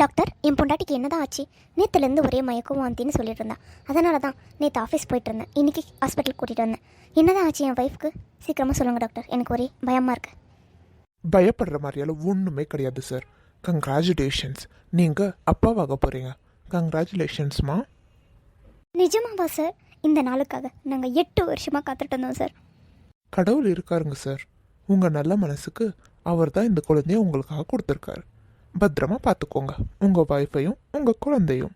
Doctor, என் பொண்டாட்டிக்கு என்னதான் ஆச்சு? நேற்றுலேருந்து ஒரே மயக்கம் வாந்தின்னு சொல்லிட்டு இருந்தா. அதனால தான் நேற்று ஆஃபீஸ் போயிட்டு இருந்தேன். இன்றைக்கி ஹாஸ்பிட்டல் கூட்டிகிட்டு வந்தேன். என்னதான் ஆச்சு என் ஒய்ஃப்க்கு? சீக்கிரமாக சொல்லுங்கள் டாக்டர், எனக்கு ஒரே பயமாக இருக்கு. பயப்படுற மாதிரியெல்லாம் ஒன்றுமே கிடையாது சார். கங்க்ராச்சுலேஷன்ஸ், நீங்கள் அப்பாவாக போகிறீங்க. கங்க்ராச்சுலேஷன்ஸ்மா. நிஜமாவா சார்? இந்த நாளுக்காக நாங்கள் 8 வருஷமாக காத்துட்டு இருந்தோம் சார். கடவுள் இருக்காருங்க சார். உங்கள் நல்ல மனசுக்கு அவர் தான் இந்த குழந்தைய உங்களுக்காக கொடுத்துருக்காரு. பத்திரமா பார்த்துக்கோங்க உங்கள் ஒய்ஃபையும் உங்கள் குழந்தையும்.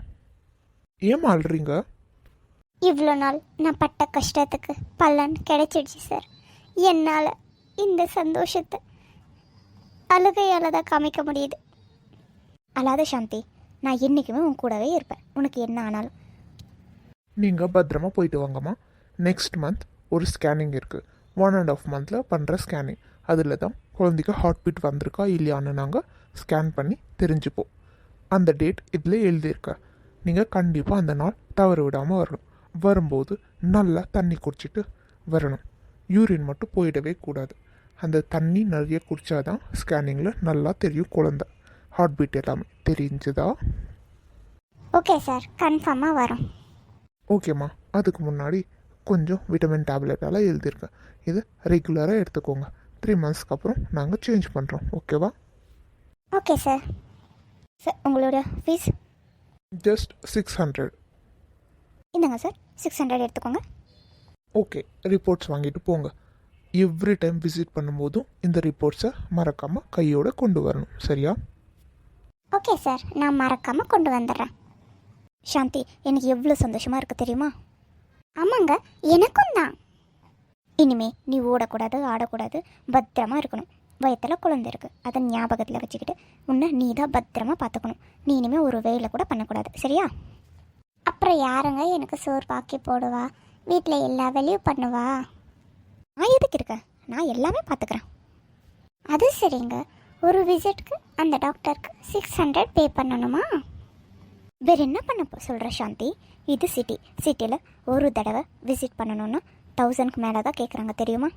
ஏன் ஆள்றீங்க? இவ்வளோ நாள் நான் பட்ட கஷ்டத்துக்கு பலன் கிடைச்சிடுச்சு சார். என்னால் இந்த சந்தோஷத்தை அழுகையால் தான் காமிக்க முடியுது. அழாத சாந்தி, நான் என்றைக்குமே உன் கூடவே இருப்பேன், உனக்கு என்ன ஆனாலும். நீங்கள் பத்திரமா போயிட்டு வாங்கம்மா. நெக்ஸ்ட் மந்த் ஒரு ஸ்கேனிங் இருக்குது. 1.5 மந்தில் பண்ணுற ஸ்கேனிங். அதில் தான் குழந்தைக்கு ஹார்ட் பீட் வந்திருக்கா இல்லையான்னு நாங்கள் ஸ்கேன் பண்ணி தெரிஞ்சுப்போம். அந்த டேட் இதில் எழுதியிருக்க. நீங்கள் கண்டிப்பாக அந்த நாள் தவறு விடாமல் வரணும். வரும்போது நல்லா தண்ணி குடிச்சிட்டு வரணும். யூரின் மட்டும் போயிடவே கூடாது. அந்த தண்ணி நிறைய குடித்தாதான் ஸ்கேனிங்கில் நல்லா தெரியும் குழந்தை ஹார்ட் பீட் எல்லாமே. தெரிஞ்சுதா? ஓகே சார், கன்ஃபார்மாக வரும். ஓகேம்மா. அதுக்கு முன்னாடி கொஞ்சம் விட்டமின் டேப்லெட்டால் எழுதியிருக்கேன். இது ரெகுலராக எடுத்துக்கோங்க. 3 மந்த்ஸ்க்கு அப்புறம் நாங்கள் சேஞ்ச் பண்ணுறோம். ஓகேவா? Okay sir. சார், உங்களோட ஃபீஸ்? ஜஸ்ட் 600. இந்தாங்க சார், 600 எடுத்துக்கோங்க. ஓகே, ரிப்போர்ட்ஸ் வாங்கிட்டு போங்க. எவ்ரி டைம் விசிட் பண்ணும்போதும் இந்த ரிப்போர்ட்ஸை மறக்காமல் கையோடு கொண்டு வரணும். சரியா? ஓகே சார், நான் மறக்காமல் கொண்டு வந்துடுறேன். சாந்தி, எனக்கு எவ்வளோ சந்தோஷமாக இருக்குது தெரியுமா? ஆமாங்க, எனக்கும் தான். இனிமே நீ ஓடக்கூடாது, ஆடக்கூடாது, பத்திரமா இருக்கணும். வயத்தில் குழந்தை இருக்குது, அதை ஞாபகத்தில் வச்சுக்கிட்டு உன்னை நீ தான் பத்திரமா பார்த்துக்கணும். நீ இனிமேல் ஒரு வேலை கூட பண்ணக்கூடாது. சரியா? அப்புறம் யாருங்க எனக்கு சோறு பாக்கி போடுவா? வீட்டில் எல்லா வேலையும் பண்ணுவா? நான் எதுக்கு இருக்கேன்? நான் எல்லாமே பார்த்துக்கிறேன். அது சரிங்க, ஒரு விசிட்க்கு அந்த டாக்டருக்கு 600 பே பண்ணணுமா? வேறு என்ன பண்ண சொல்கிற சாந்தி? இது சிட்டியில் ஒரு தடவை விசிட் பண்ணணுன்னா 1000க்கு மேலே தான் கேட்குறாங்க, தெரியுமா?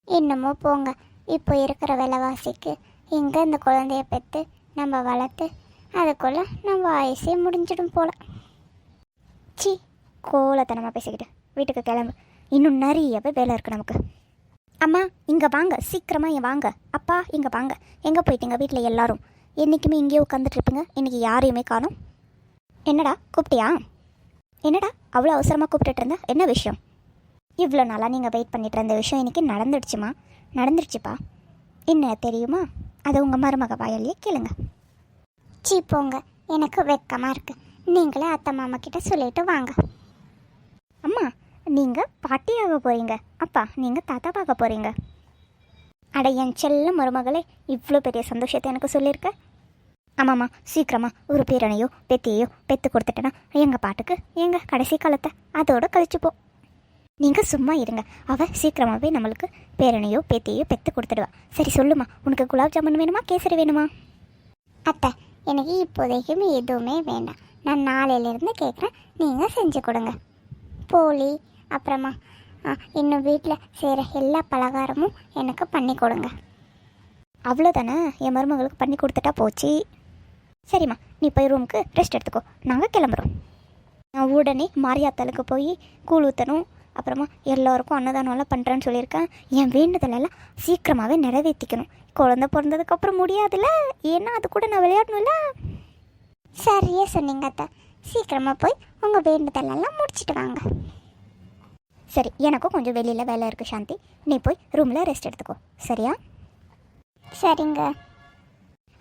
என்னமோ போங்க. இப்போ இருக்கிற விலைவாசிக்கு எங்கே இந்த குழந்தைய பெற்று நம்ம வளர்த்து அதுக்குள்ளே நம்ம வயசே முடிஞ்சிடும் போல. சி, கோலத்தனமாக பேசிக்கிட்டு வீட்டுக்கு கிளம்பு. இன்னும் நிறையவே வேலை இருக்குது நமக்கு. அம்மா இங்கே வாங்க, சீக்கிரமாக வாங்க. அப்பா இங்கே வாங்க. எங்கே போயிட்டீங்க? வீட்டில் எல்லாரும் என்றைக்குமே இங்கேயே உட்காந்துட்ருப்பீங்க, இன்றைக்கி யாரையுமே காணும். என்னடா கூப்பிட்டியா? என்னடா அவ்வளோ அவசரமாக கூப்பிட்டுட்டு இருந்த? என்ன விஷயம்? இவ்வளோ நாளாக நீங்கள் வெயிட் பண்ணிட்டு இருந்த விஷயம் இன்றைக்கி நடந்துடுச்சுமா? நடந்துடுச்சுப்பா. என்ன தெரியுமா? அதை உங்கள் மருமக வாயாலேயே கேளுங்க. சீ போங்க, எனக்கு வெக்கமாக இருக்குது. நீங்களே அத்தை மாமா கிட்ட சொல்லிட்டு வாங்க. அம்மா, நீங்கள் பாட்டியாக போகிறீங்க, அப்பா நீங்கள் தாத்தா பார்க்க போகிறீங்க. அட என் செல்ல மருமகளே, இவ்வளோ பெரிய சந்தோஷத்தை எனக்கு சொல்லியிருக்க. ஆமாம்மா, சீக்கிரமாக ஒரு பேரனையோ பெத்தியையோ பெற்று கொடுத்துட்டேன்னா எங்கள் பாட்டுக்கு எங்கள் கடைசி காலத்தை அதோடு கழிச்சுப்போம். நீங்கள் சும்மா இருங்க, அவள் சீக்கிரமாகவே நம்மளுக்கு பேரனையோ பேத்தியையோ பெற்று கொடுத்துடுவா. சரி சொல்லுமா, உனக்கு குலாப் ஜாமுன் வேணுமா, கேசரி வேணுமா? அத்தை, எனக்கு இப்போதைக்குமே எதுவுமே வேண்டாம். நான் நாளையிலேருந்து கேட்குறேன், நீங்கள் செஞ்சு கொடுங்க. போலி, அப்புறமா இன்னும் வீட்டில் செய்கிற எல்லா பலகாரமும் எனக்கு பண்ணி கொடுங்க. அவ்வளோதானே, என் மருமகளுக்கு பண்ணி கொடுத்துட்டா போச்சு. சரிம்மா, நீ போய் ரூமுக்கு ரெஸ்ட் எடுத்துக்கோ, நாங்கள் கிளம்புறோம். நான் உடனே மாரியாத்தாளுக்கு போய் கூழ் ஊற்றணும். அப்புறமா எல்லோருக்கும் அன்னதானம்லாம் பண்ணுறேன்னு சொல்லியிருக்கேன். என் வேண்டுதலெல்லாம் சீக்கிரமாகவே நிறைவேற்றிக்கணும். குழந்தை பிறந்ததுக்கப்புறம் முடியாதுல்ல, ஏன்னா அது கூட நான் விளையாடணும்ல. சரியே சொன்னீங்க அத்தை, சீக்கிரமாக போய் உங்கள் வேண்டுதலெல்லாம் முடிச்சுட்டு வாங்க. சரி, எனக்கும் கொஞ்சம் வெளியில் வேலை இருக்குது சாந்தி, நீ போய் ரூமில் ரெஸ்ட் எடுத்துக்கோ. சரியா? சரிங்க.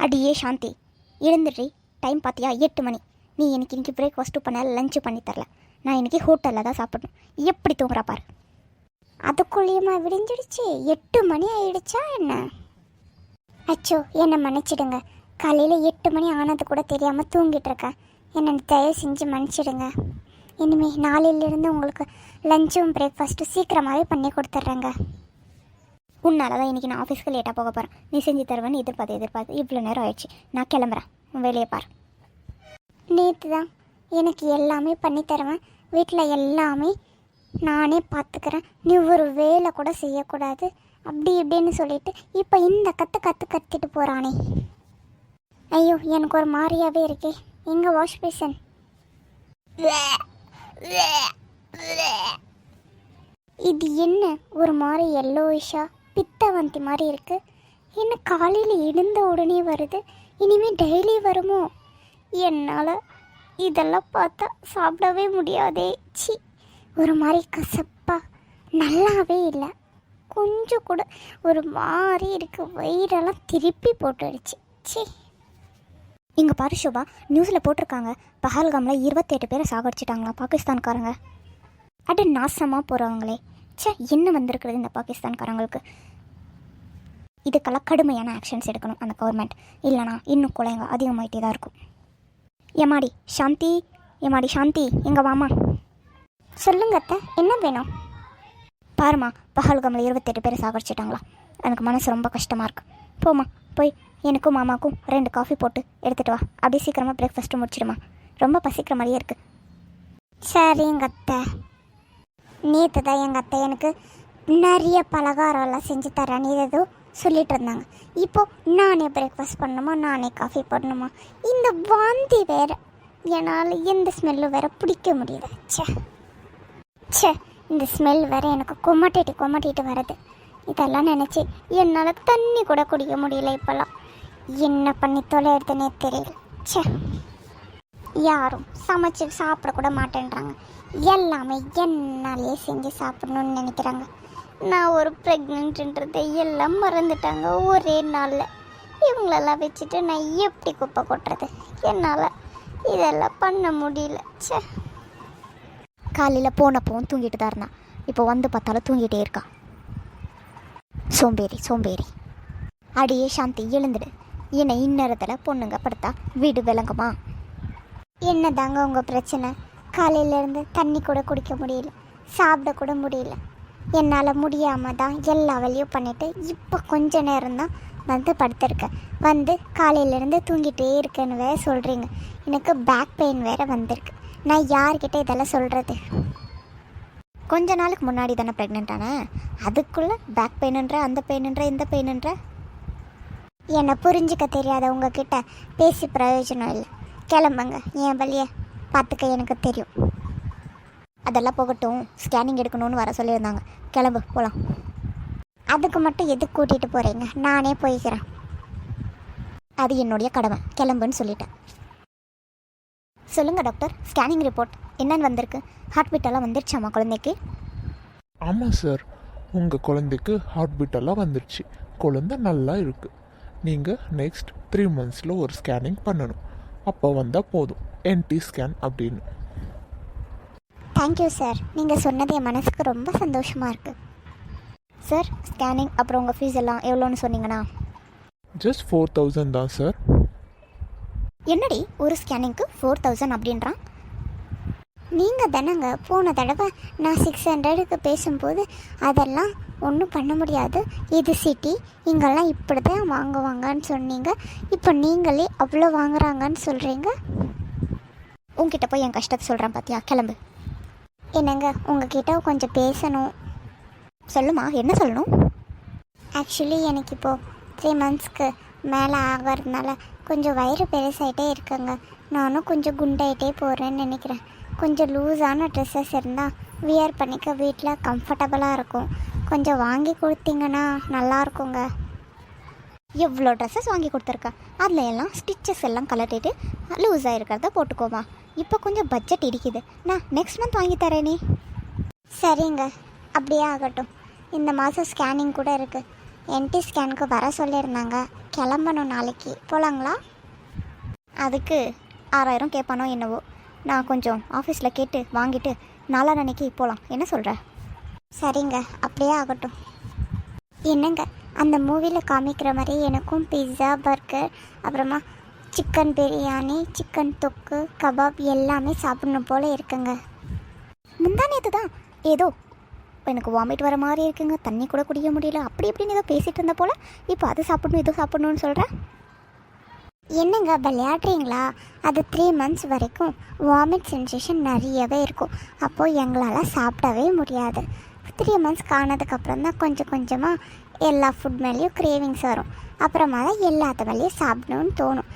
அடியே சாந்தி, எழுந்துடுறி. டைம் பார்த்தியா? 8 மணி. நீ இன்னைக்கு பிரேக்ஃபாஸ்ட்டும் பண்ண, லஞ்சு பண்ணி தரல. நான் இன்றைக்கி ஹோட்டலில் தான் சாப்பிடணும். எப்படி தூங்குறா பாரு. அதுக்குள்ளேயுமா விடிஞ்சிடுச்சு? 8 மணி ஆயிடுச்சா என்ன? அச்சோ, என்னை மன்னிச்சிடுங்க. காலையில் 8 மணி ஆனது கூட தெரியாமல் தூங்கிட்டு இருக்கேன். என்னை தயவு செஞ்சு மன்னிச்சிடுங்க. இனிமேல் நாளையிலேருந்து உங்களுக்கு லஞ்சும் பிரேக்ஃபாஸ்ட்டும் சீக்கிரமாகவே பண்ணி கொடுத்துட்றேங்க. உன்னால தான் இன்றைக்கி நான் ஆஃபீஸ்க்கு லேட்டாக போக போகிறேன். நீ செஞ்சு தருவேன்னு எதிர்பார்த்து இவ்வளோ நேரம் ஆயிடுச்சு. நான் கிளம்புறேன், வேலையை பாரு. நேற்று தான் எனக்கு எல்லாமே பண்ணி தருவேன், வீட்டில் எல்லாமே நானே பார்த்துக்கிறேன், நீ ஒரு வேலை கூட செய்யக்கூடாது அப்படி இப்படின்னு சொல்லிட்டு இப்போ இந்த கற்று கற்றுட்டு போகிறானே. ஐயோ எனக்கு ஒரு மாதிரியாவே இருக்கே. எங்கே வாஷ் பேசன்? இது என்ன ஒரு மாதிரி எல்லோயிஷா பித்தவந்தி மாதிரி இருக்கு? என்ன காலையில் எழுந்த உடனே வருது? இனிமேல் டெய்லி வருமோ? என்னால் இதெல்லாம் பார்த்தா சாப்பிடவே முடியாதே. சி, ஒரு மாதிரி கசப்பா நல்லாவே இல்லை. கொஞ்சம் கூட ஒரு மாதிரி இருக்கு. வயிறெல்லாம் திருப்பி போட்டுடுச்சு. சி. இங்கே பாரு ஷோபா, நியூஸில் போட்டிருக்காங்க பஹல்காமில் 28 பேரை சாகடிச்சிட்டாங்களா பாகிஸ்தான்காரங்க. அட நாசமாக போகிறவங்களே. சே, என்ன வந்திருக்கிறது இந்த பாகிஸ்தான்காரங்களுக்கு. இதுக்கெல்லாம் கடுமையான ஆக்ஷன்ஸ் எடுக்கணும் அந்த கவர்மெண்ட். இல்லைனா இன்னும் கொலைங்க அதிகமாகிட்டே தான் இருக்கும். எம்மாடி சாந்தி, எம்மாடி சாந்தி, எங்கே வாமா. சொல்லுங்க அத்தை, என்ன வேணும்? பாருமா, பஹல்காமில் 28 பேரை சாகடிச்சிட்டாங்களா. எனக்கு மனசு ரொம்ப கஷ்டமாக இருக்கு. போமா, போய் எனக்கும் மாமாக்கும் 2 காஃபி போட்டு எடுத்துகிட்டு வா. அப்படியே சீக்கிரமாக பிரேக்ஃபாஸ்ட்டு முடிச்சிடுமா. ரொம்ப பசிக்கிற மாதிரியே இருக்குது. சரிங்க அத்தை. நேற்று தான் எங்கள் அத்தை எனக்கு நிறைய பலகாரம்லாம் செஞ்சு தரேன்னு ஏதோ சொல்லிட்டு இருந்தாங்க. இப்போது நானே பிரேக்ஃபாஸ்ட் பண்ணணுமா, நானே காஃபி போடணுமா? இந்த வாந்தி வேறு, என்னால் எந்த ஸ்மெல்லும் வேறு பிடிக்க முடியல. ச்சே, இந்த ஸ்மெல் வேறு எனக்கு கொமட்டிட்டு வருது. இதெல்லாம் நினச்சி என்னால் தண்ணி கூட குடிக்க முடியல. இப்போல்லாம் என்ன பண்ணி தொலைடுதுன்னே தெரியல. ச்சே, யாரும் சமைச்சு சாப்பிடக்கூட மாட்டேன்றாங்க. எல்லாமே என்னாலே செஞ்சு சாப்பிடணும்னு நினைக்கிறாங்க. நான் ஒரு ப்ரெக்னென்ட்ன்றதை எல்லாம் மறந்துட்டாங்க ஒரே நாளில். இவங்களெல்லாம் வச்சுட்டு நான் எப்படி குப்பை கொட்டுறது? என்னால் இதெல்லாம் பண்ண முடியல. ச்சே. காலையில் போனப்பவும் தூங்கிட்டு தான் இருந்தான். இப்போ வந்து பார்த்தாலும் தூங்கிட்டே இருக்கான். சோம்பேறி. அடியே சாந்தி, எழுந்துடு. என்னை இந்நேரத்தில் பொண்ணுங்க படுத்தா வீடு விளங்குமா? என்ன தாங்க உங்கள் பிரச்சனை? காலையிலேருந்து தண்ணி கூட குடிக்க முடியல, சாப்பிட கூட முடியல. என்னால் முடியாமல் தான் எல்லா வேலையும் பண்ணிவிட்டு இப்போ கொஞ்ச நேரம்தான் வந்து படுத்திருக்கேன். வந்து காலையிலேருந்து தூங்கிட்டே இருக்கேன்னு வேறு சொல்கிறீங்க. எனக்கு பேக் பெயின் வேறு வந்திருக்கு. நான் யார்கிட்ட இதெல்லாம் சொல்கிறது? கொஞ்ச நாளுக்கு முன்னாடி தானே ப்ரெக்னென்ட் ஆனேன். அதுக்குள்ளே பேக் பெயினுன்ற, அந்த பெயினுன்ற, இந்த பெயினுன்ற. என்னை புரிஞ்சிக்க தெரியாத உங்ககிட்ட பேசி பிரயோஜனம் இல்லை. கிளம்புங்க, என் வழியை பார்த்துக்க எனக்கு தெரியும். அதெல்லாம் போகட்டும், ஸ்கேனிங் எடுக்கணும்னு வர சொல்லியிருந்தாங்க. கிளம்பு, போகலாம். அதுக்கு மட்டும் எதுக்கு கூட்டிகிட்டு போகிறீங்க? நானே போய்க்கிறேன். அது என்னுடைய கடமை. கிளம்புன்னு சொல்லிட்டேன். சொல்லுங்கள் டாக்டர், ஸ்கேனிங் ரிப்போர்ட் என்னன்னு வந்திருக்கு? ஹார்ட் பீட்டெல்லாம் வந்துருச்சாம்மா குழந்தைக்கு? ஆமாம் சார், உங்கள் குழந்தைக்கு ஹார்ட் பீட்டெல்லாம் வந்துருச்சு. குழந்தை நல்லா இருக்குது. நீங்கள் நெக்ஸ்ட் 3 months ஒரு ஸ்கேனிங் பண்ணணும். அப்போ வந்தால் போதும், என்டி ஸ்கேன் அப்படின்னு. தேங்க்யூ சார், நீங்கள் சொன்னது என் மனசுக்கு ரொம்ப சந்தோஷமாக இருக்குது. சார், ஸ்கேனிங் அப்புறம் உங்கள் ஃபீஸ் எல்லாம் எவ்வளோன்னு சொன்னீங்கன்னா? ஜஸ்ட் 4000 தான் சார். என்னடி ஒரு ஸ்கேனிங்க்கு 4000 அப்படின்றான்? நீங்கள் தானேங்க போன தடவை நான் 600க்கு பேசும்போது அதெல்லாம் ஒன்றும் பண்ண முடியாது, இது சிட்டி, இங்கெல்லாம் இப்படி தான் வாங்குவாங்கன்னு சொன்னீங்க. இப்போ நீங்களே அவ்வளோ வாங்குறாங்கன்னு சொல்கிறீங்க. உங்ககிட்ட போய் என் கஷ்டத்தை சொல்கிறேன் பார்த்தியா? கிளம்பு. என்னங்க, உங்ககிட்ட கொஞ்சம் பேசணும். சொல்லுமா, என்ன சொல்லணும்? ஆக்சுவலி எனக்கு இப்போது 3 monthsக்கு மேலே ஆகிறதுனால கொஞ்சம் வயிறு பெருசாகிட்டே இருக்குங்க. நானும் கொஞ்சம் குண்டாயிட்டே போகிறேன்னு நினைக்கிறேன். கொஞ்சம் லூஸான ட்ரெஸ்ஸஸ் இருந்தால் வியர் பண்ணிக்க வீட்டில் கம்ஃபர்டபுளாக இருக்கும். கொஞ்சம் வாங்கி கொடுத்தீங்கன்னா நல்லாயிருக்குங்க. எவ்வளோ ட்ரெஸ்ஸஸ் வாங்கி கொடுத்துருக்கேன், அதில் எல்லாம் ஸ்டிச்சஸ் எல்லாம் கலட்டிட்டு லூஸாக இருக்கிறத போட்டுக்கோமா. இப்போ கொஞ்சம் பட்ஜெட் இடிக்குது, நான் நெக்ஸ்ட் மந்த் வாங்கி தரேனே. சரிங்க, அப்படியே ஆகட்டும். இந்த மாதம் ஸ்கேனிங் கூட இருக்குது. என்டி ஸ்கேனுக்கு வர சொல்லியிருந்தாங்க. கிளம்பணும் நாளைக்கு. போகலாங்களா? அதுக்கு 6000 கேட்பானோ என்னவோ. நான் கொஞ்சம் ஆஃபீஸில் கேட்டு வாங்கிட்டு நாளான்னைக்கு போகலாம். என்ன சொல்கிற? சரிங்க, அப்படியே ஆகட்டும். என்னங்க, அந்த மூவியில் காமிக்கிற மாதிரி எனக்கும் பிஸ்ஸா, பர்கர், அப்புறமா சிக்கன் பிரியாணி, சிக்கன் தொக்கு, கபாப் எல்லாமே சாப்பிடணும் போல் இருக்குங்க. முந்தா நேற்று தான் ஏதோ எனக்கு வாமிட் வர மாதிரி இருக்குங்க, தண்ணி கூட குடிக்க முடியல, அப்படி இப்படின்னு ஏதோ பேசிகிட்டு இருந்த போல் இப்போ அது சாப்பிடணும் இதோ சாப்பிடணும்னு சொல்கிறேன். என்னங்க விளையாடுறீங்களா? அது 3 months வரைக்கும் வாமிட் சென்சேஷன் நிறையவே இருக்கும். அப்போது எங்களால் சாப்பிடவே முடியாது. 3 months காணதுக்கப்புறம் தான் கொஞ்சம் கொஞ்சமாக எல்லா ஃபுட் மேலேயும் கிரேவிங்ஸ் வரும். அப்புறமா தான் எல்லாத்த மேலேயும் சாப்பிடணும்னு தோணும்.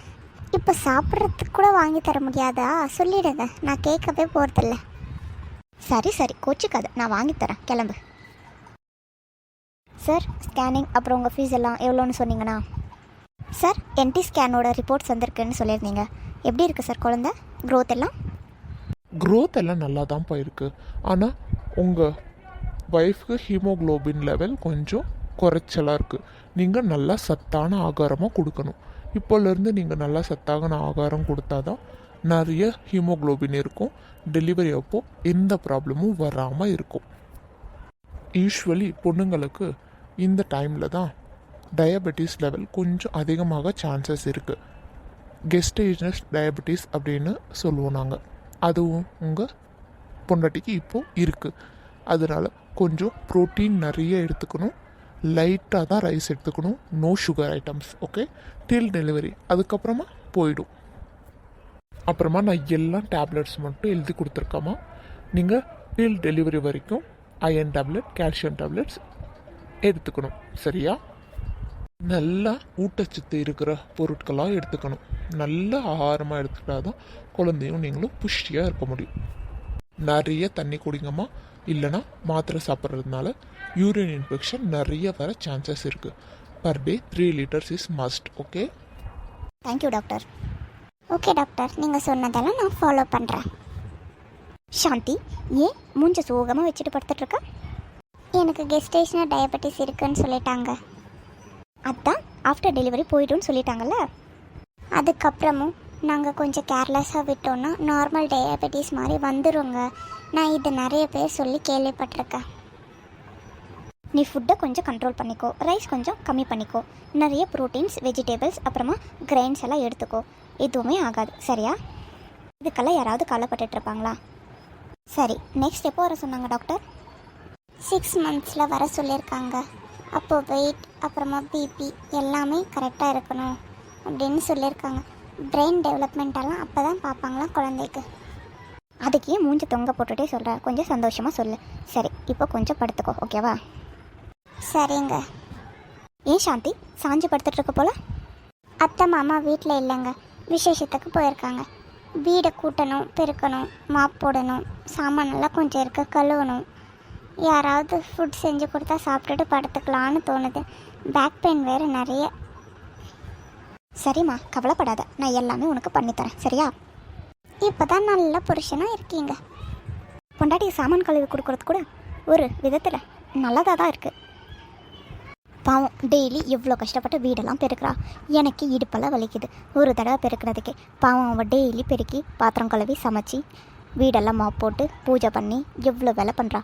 இப்போ சாப்பிட்றதுக்கு கூட வாங்கி தர முடியாதா? சொல்லிடுங்க, நான் கேட்கவே போகிறதில்ல. சரி சரி, கோச்சிக்காத, நான் வாங்கி தரேன், கிளம்பு. சார், ஸ்கேனிங் அப்புறம் உங்கள் ஃபீஸ் எல்லாம் எவ்வளோன்னு சொன்னீங்கன்னா? சார், என்டி ஸ்கேனோட ரிப்போர்ட்ஸ் வந்திருக்குன்னு சொல்லியிருந்தீங்க. எப்படி இருக்குது சார் குழந்த? க்ரோத் எல்லாம்? க்ரோத் எல்லாம் நல்லா தான் போயிருக்கு. ஆனால் உங்கள் ஒய்ஃப்க்கு ஹீமோக்ளோபின் லெவல் கொஞ்சம் குறைச்சலாக இருக்குது. நீங்கள் நல்லா சத்தான ஆகாரமாக கொடுக்கணும். இப்போலேருந்து நீங்கள் நல்லா சத்தான ஆகாரம் கொடுத்தா தான் நிறைய ஹீமோக்ளோபின் இருக்கும். டெலிவரி அப்போ எந்த ப்ராப்ளமும் வராமல் இருக்கும். யூஸ்வலி பொண்ணுங்களுக்கு இந்த டைமில் தான் டயபெட்டிஸ் லெவல் கொஞ்சம் அதிகமாக சான்சஸ் இருக்குது. கெஸ்டேஜஸ் டயபெட்டிஸ் அப்படின்னு சொல்லுவோம் நாங்கள். அதுவும் உங்கள் பொண்டாட்டிக்கு இப்போது இருக்குது. அதனால் கொஞ்சம் ப்ரோட்டீன் நிறைய எடுத்துக்கணும். லைட்டாக தான் ரைஸ் எடுத்துக்கணும். No sugar items. Okay, till delivery. அதுக்கப்புறமா போயிடும். அப்புறமா நான் எல்லாம் டேப்லெட்ஸ் மட்டும் எழுதி கொடுத்துருக்கேம்மா. நீங்கள் டில் டெலிவரி வரைக்கும் அயன் டேப்லெட், கால்சியம் டேப்லெட்ஸ் எடுத்துக்கணும். சரியா? நல்லா ஊட்டச்சத்து இருக்கிற பொருட்களாக எடுத்துக்கணும். நல்ல ஆகாரமாக எடுத்துக்கிட்டால் தான் குழந்தையும் நீங்களும் புஷ்டியாக இருக்க முடியும். நிறைய தண்ணி குடிங்கம்மா. இல்லைனா மாத்திரை சாப்பிட்றதுனால யூரின் இன்ஃபெக்ஷன் நிறைய வர சான்சஸ் இருக்குது. Per day 3 liters is must. Okay? Thank you doctor. Okay doctor, நீங்கள் சொன்னதெல்லாம் நான் ஃபாலோ பண்ணுறேன். சாந்தி, ஏன் மூஞ்ச சோகமாக வச்சுட்டு படுத்துட்ருக்கா? எனக்கு கெஸ்டேஷனாக டயபெட்டிஸ் இருக்குன்னு சொல்லிட்டாங்க. அதான் ஆஃப்டர் டெலிவரி போய்டும்னு சொல்லிட்டாங்கல்ல. அதுக்கப்புறமும் நாங்கள் கொஞ்சம் கேர்லெஸ்ஸாக விட்டோன்னா நார்மல் டயபெட்டிஸ் மாதிரி வந்துடுங்க. நான் இது நிறைய பேர் சொல்லி கேள்விப்பட்டிருக்கேன். நீ ஃபுட்டை கொஞ்சம் கண்ட்ரோல் பண்ணிக்கோ. ரைஸ் கொஞ்சம் கம்மி பண்ணிக்கோ. நிறைய ப்ரோட்டீன்ஸ், வெஜிடபிள்ஸ், அப்புறமா கிரெயின்ஸ் எல்லாம் எடுத்துக்கோ. எதுவுமே ஆகாது. சரியா? இதுக்கெல்லாம் யாராவது கவலைப்பட்டுட்ருப்பாங்களா? சரி, நெக்ஸ்ட் எப்போ வர சொன்னாங்க டாக்டர்? 6 months வர சொல்லியிருக்காங்க. அப்போது வெயிட் அப்புறமா பிபி எல்லாமே கரெக்டாக இருக்கணும் அப்படின்னு சொல்லியிருக்காங்க. பிரெயின் டெவலப்மெண்ட்டெல்லாம் அப்போ தான் பார்ப்பாங்களாம் குழந்தைக்கு. அதுக்கே மூஞ்சி தொங்க போட்டுகிட்டே சொல்கிற, கொஞ்சம் சந்தோஷமாக சொல்லு. சரி, இப்போ கொஞ்சம் படுத்துக்கோ. ஓகேவா? சரிங்க. ஏன் சாந்தி சாஞ்சி படுத்துட்ருக்க போல? அத்தை மாமா வீட்டில் இல்லைங்க, விசேஷத்துக்கு போயிருக்காங்க. வீடை கூட்டணும், பெருக்கணும், மாப் போடணும், சாமானெல்லாம் கொஞ்சம் இருக்க கழுவணும். யாராவது ஃபுட் செஞ்சு கொடுத்தா சாப்பிட்டுட்டு படுத்துக்கலான்னு தோணுது. பேக் பெயின் வேறு நிறைய. சரிம்மா, கவலைப்படாத, நான் எல்லாமே உனக்கு பண்ணித்தரேன். சரியா? இப்போ தான் நல்ல புருஷனாக இருக்கீங்க. பொண்டாட்டிக்கு சாமான் கழுவி கொடுக்குறது கூட ஒரு விதத்தில் நல்லதாக தான் இருக்குது. பாவம், டெய்லி எவ்வளோ கஷ்டப்பட்டு வீடெல்லாம் பெருக்கிறா. எனக்கு இடுப்பெல்லாம் வலிக்குது ஒரு தடவை பெருக்கிறதுக்கே. பாவம், அவள் டெய்லி பெருக்கி பாத்திரம் கழுவி சமைச்சி வீடெல்லாம் மாப் போட்டு பூஜை பண்ணி எவ்வளோ வேலை பண்ணுறா.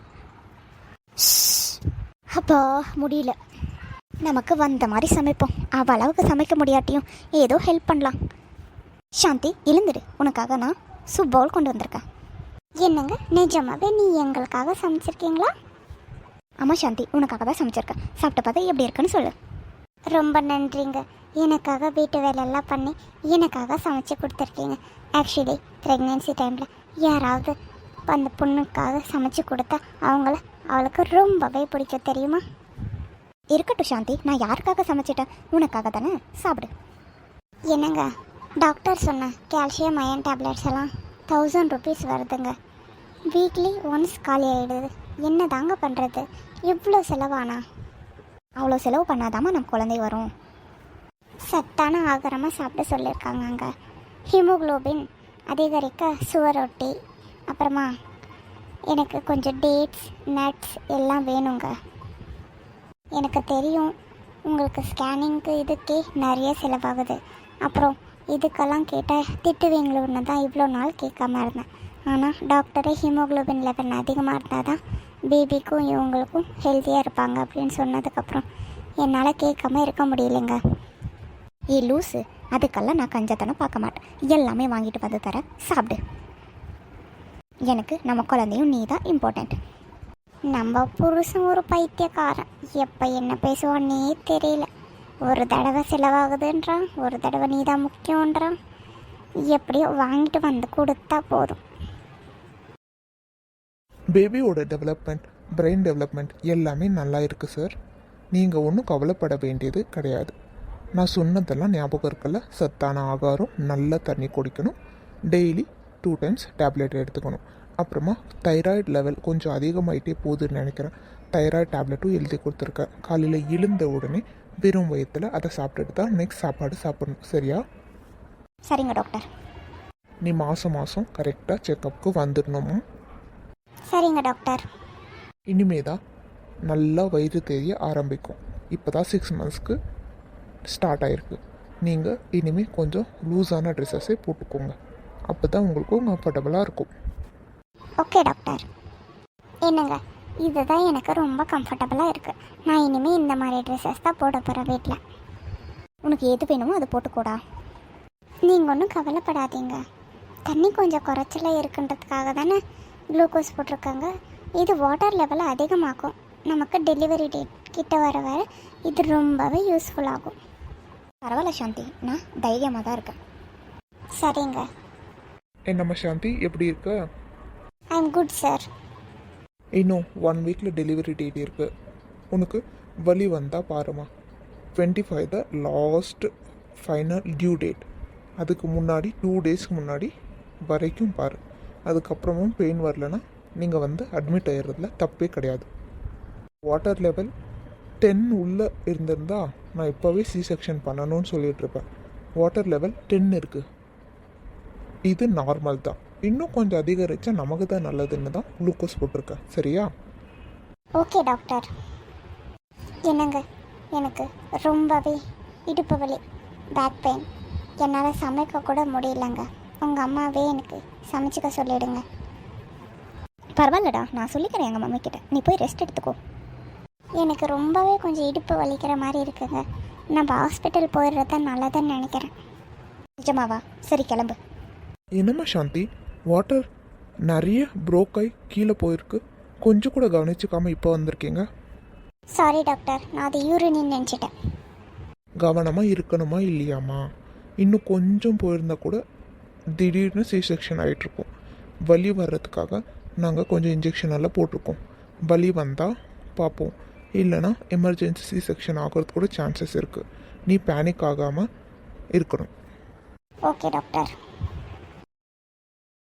அப்பா முடியல. நமக்கு வந்த மாதிரி சமைப்போம். அவள் அளவுக்கு சமைக்க முடியாட்டியும் ஏதோ ஹெல்ப் பண்ணலாம். சாந்தி, எழுந்துடு. உனக்காக நான் சூப் பவுல் கொண்டு வந்திருக்கேன். என்னங்க, நிஜமாவே நீ எங்களுக்காக சமைச்சிருக்கீங்களா? ஆமாம் சாந்தி, உனக்காக தான் சமைச்சிருக்கேன். சாப்பிட்டு பார்த்தா எப்படி இருக்குன்னு சொல்லு. ரொம்ப நன்றிங்க. எனக்காக வீட்டு வேலையெல்லாம் பண்ணி எனக்காக சமைச்சு கொடுத்துருக்கீங்க. ஆக்சுவலி ப்ரெக்னென்சி டைமில் யாராவது அந்த பொண்ணுக்காக சமைச்சு கொடுத்தா அவளுக்கு ரொம்பவே பிடிக்கும், தெரியுமா? இருக்கட்டும் சாந்தி, நான் யாருக்காக சமைச்சிட்டேன்? உனக்காக தானே. சாப்பிடு. என்னங்க, டாக்டர் சொன்ன கால்சியம் அயன் டேப்லெட்ஸ் எல்லாம் 1000 rupees வருதுங்க. வீக்லி ஒன்ஸ் காலி ஆகிடுது. என்ன தாங்க பண்ணுறது? எவ்வளோ செலவானா? அவ்வளோ செலவு பண்ணாதாம்மா நம்ம குழந்தை வரும். சத்தான ஆகாரமாக சாப்பிட சொல்லியிருக்காங்க. அங்கே ஹீமோக்ளோபின் அதிகரிக்க சுவரொட்டி, அப்புறமா எனக்கு கொஞ்சம் டேட்ஸ், நட்ஸ் எல்லாம் வேணுங்க. எனக்கு தெரியும் உங்களுக்கு ஸ்கேனிங்க்கு இதுக்கே நிறைய செலவாகுது. அப்புறம் இதுக்கெல்லாம் கேட்டால் திட்டுவீங்களோன்னு தான் இவ்வளோ நாள் கேட்காம இருந்தேன். ஆனால் டாக்டரே ஹீமோக்ளோபின் லெவல் அதிகமாக இருந்தால் தான் பேபிக்கும் இவங்களுக்கும் ஹெல்த்தியாக இருப்பாங்க அப்படின்னு சொன்னதுக்கப்புறம் என்னால் கேட்காம இருக்க முடியலைங்க. லூஸு, அதுக்கெல்லாம் நான் கஞ்சத்தனம் பார்க்க மாட்டேன். எல்லாமே வாங்கிட்டு வந்து தரேன், சாப்பிடு. எனக்கு நம்ம குழந்தையும் நீ தான் இம்பார்ட்டண்ட். நம்ம புருஷன் ஒரு பைத்தியக்காரன். எப்போ என்ன பேசுவான்னே தெரியல. ஒரு தடவை செலவாகுதுன்றான், ஒரு தடவை நீ தான் முக்கியன்றான். எப்படியோ வாங்கிட்டு வந்து கொடுத்தா போதும். பேபியோட டெவலப்மெண்ட், பிரெயின் டெவலப்மெண்ட் எல்லாமே நல்லா இருக்குது சார். நீங்கள் ஒன்றும் கவலைப்பட வேண்டியது கிடையாது. நான் சொன்னதெல்லாம் ஞாபகம் இருக்கல. சத்தான ஆகாரம், நல்ல தண்ணி குடிக்கணும், டெய்லி 2 டைம்ஸ் டேப்லெட் எடுத்துக்கணும். அப்புறமா தைராய்டு லெவல் கொஞ்சம் அதிகமாகிட்டே போகுதுன்னு நினைக்கிறேன். தைராய்டு டேப்லெட்டும் எழுதி கொடுத்துருக்கேன். காலையில் எழுந்த உடனே வெறும் வயிற்றில் அதை சாப்பிட்டுட்டு தான் நெக்ஸ்ட் சாப்பாடு சாப்பிடணும். சரியா? சரிங்க டாக்டர். நீ மாதம் மாதம் கரெக்டாக செக்கப்புக்கு வந்துடணுமா? சரிங்க டாக்டர். இனிமே தான் நல்லா வயிறு தெரிய ஆரம்பிக்கும். இப்போ தான் 6 மந்த்ஸ்க்கு ஸ்டார்ட் ஆகிருக்கு. நீங்கள் இனிமேல் கொஞ்சம் லூஸான ட்ரெஸ்ஸஸே போட்டுக்கோங்க. அப்போ தான் உங்களுக்கும் கம்ஃபர்டபுளாக இருக்கும். Okay doctor. என்னங்க, இதுதான் எனக்கு ரொம்ப கம்ஃபர்டபுளாக இருக்குது. நான் இனிமேல் இந்த மாதிரி ட்ரெஸ்ஸஸ் தான் போட போகிறேன் வீட்டில். உனக்கு எது வேணுமோ அதை போட்டுக்கூடா. நீங்கள் ஒன்றும் கவலைப்படாதீங்க. தண்ணி கொஞ்சம் குறைச்சலாக இருக்குன்றதுக்காக தானே குளுக்கோஸ் போட்டிருக்காங்க. இது வாட்டர் லெவலை அதிகமாக்கும். நமக்கு டெலிவரி டேட் கிட்ட வர வர இது ரொம்பவே யூஸ்ஃபுல்லாகும். பரவாயில்ல சாந்தி, நான் தைரியமாக தான் இருக்கேன். சரிங்க. என்னம்மா சாந்தி, எப்படி இருக்க? I am good sir. இன்னும் 1 வீக்கில் டெலிவரி டேட் இருக்குது. உனக்கு வலி வந்தால் பாருமா, 25 the last final due date. அதுக்கு முன்னாடி 2 டேஸ்க்கு முன்னாடி வரைக்கும் பாரு. அதுக்கப்புறமும் பெயின் வரலன்னா நீங்கள் வந்து அட்மிட் ஆகிடுறதுல தப்பே கிடையாது. வாட்டர் லெவல் 10 உள்ளே இருந்திருந்தா நான் இப்போவே சி செக்ஷன் பண்ணணும்னு சொல்லிகிட்ருப்பேன். வாட்டர் லெவல் 10 இருக்குது. இது நார்மல் தான். இன்னும் கொஞ்சம் அதிகரித்தா நமக்கு தான் நல்லதுன்னு தான் குளுக்கோஸ் போட்டிருக்கேன். சரியா? Okay doctor. என்னங்க, எனக்கு ரொம்பவே இடுப்பு வலி, பேக் பெயின், என்னால் சமைக்க கூட முடியலங்க. உங்கள் அம்மாவே எனக்கு சமைச்சிக்க சொல்லிவிடுங்க. பரவாயில்லடா, நான் சொல்லிக்கிறேன் எங்கள் மம்மிக்கிட்ட. நீ போய் ரெஸ்ட் எடுத்துக்கோ. எனக்கு ரொம்பவே கொஞ்சம் இடுப்பு வலிக்கிற மாதிரி இருக்குங்க. நம்ம ஹாஸ்பிட்டல் போயிடுறது தான் நல்லதுன்னு நினைக்கிறேன். நிஜமாவா? சரி, கிளம்பு. என்னம்மா சாந்தி, வாட்டர் நிறைய ப்ரோக் ஆகி கீழே போயிருக்கு. கொஞ்சம் கூட கவனிச்சுக்காமல் இப்போ வந்திருக்கீங்க. சாரி டாக்டர், நான் அது யூரின்னு நினச்சிட்டேன். கவனமாக இருக்கணுமா இல்லையாம்மா? இன்னும் கொஞ்சம் போயிருந்தா கூட திடீர்னு சி செக்ஷன் ஆகிட்ருக்கோம். வலி வர்றதுக்காக நாங்கள் கொஞ்சம் இன்ஜெக்ஷன் எல்லாம் போட்டிருக்கோம். வலி வந்தால் பார்ப்போம், இல்லைனா எமர்ஜென்சி சி செக்ஷன் ஆகிறதுக்கு கூட சான்சஸ் இருக்குது. நீ பேனிக் ஆகாமல் இருக்கணும். Okay doctor.